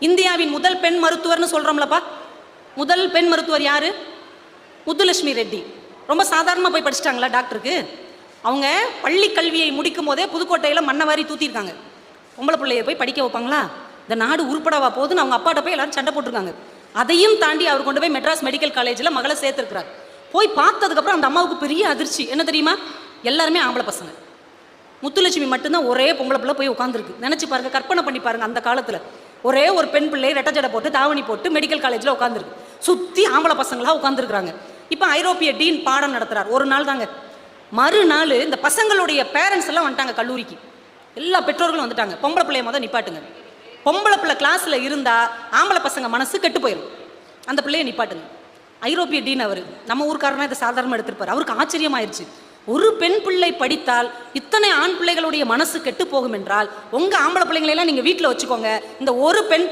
இந்தியாவின் முதல் பெண் மருத்துவர்னு சொல்கிறோம்லப்பா. முதல் பெண் மருத்துவர் யார்? முத்துலட்சுமி ரெட்டி. ரொம்ப சாதாரணமாக போய் படிச்சிட்டாங்களா டாக்டருக்கு? அவங்க பள்ளி கல்வியை முடிக்கும் போதே புதுக்கோட்டையில் மண்ணை வாரி தூத்திருக்காங்க. பொம்பளை பிள்ளைய போய் படிக்க வைப்பாங்களா? இந்த நாடு உருப்படவா போகுதுன்னு அவங்க அப்பாட்ட போய் எல்லாரும் சண்டை போட்டிருக்காங்க. அதையும் தாண்டி அவர் கொண்டு போய் மெட்ராஸ் மெடிக்கல் காலேஜில் மகளை சேர்த்துருக்கிறார். போய் பார்த்ததுக்கப்புறம் அந்த அம்மாவுக்கு பெரிய அதிர்ச்சி. என்ன தெரியுமா? எல்லாருமே ஆம்பளை பசங்க. முத்துலட்சுமி மட்டும்தான் ஒரே பொம்பளை பிள்ளை போய் உட்காந்துருக்கு. நினச்சி பாருங்க, கற்பனை பண்ணி பாருங்க. அந்த காலத்தில் ஒரே ஒரு பெண் பிள்ளை ரெட்டஜடை போட்டு தாவணி போட்டு மெடிக்கல் காலேஜில் உட்காந்துருக்கு. சுற்றி ஆம்பளை பசங்களாக உட்காந்துருக்குறாங்க. இப்போ ஐரோப்பிய டீன் பாடம் நடத்துகிறார். ஒரு நாள் தாங்க. மறுநாள் இந்த பசங்களுடைய பேரண்ட்ஸ் எல்லாம் வந்துட்டாங்க கல்லூரிக்கு. எல்லா பெற்றோர்களும் வந்துட்டாங்க. பொம்பளை பிள்ளைய முதல் நிப்பாட்டுங்க. பொம்பளை பிள்ளை கிளாஸில் இருந்தால் ஆம்பளை பசங்க மனசு கெட்டு போயிடும். அந்த பிள்ளையை நிப்பாட்டுங்க. ஐரோப்பிய டீன் அவர் நம்ம ஊருக்காரனா இதை சாதாரணமாக எடுத்திருப்பார். அவருக்கு ஆச்சரியமாயிருச்சு. ஒரு பெண் பிள்ளை படித்தால் இத்தனை ஆண் பிள்ளைகளுடைய மனசு கெட்டு போகும் என்றால் உங்கள் ஆம்பளை பிள்ளைங்களெல்லாம் நீங்கள் வீட்டில் வச்சுக்கோங்க. இந்த ஒரு பெண்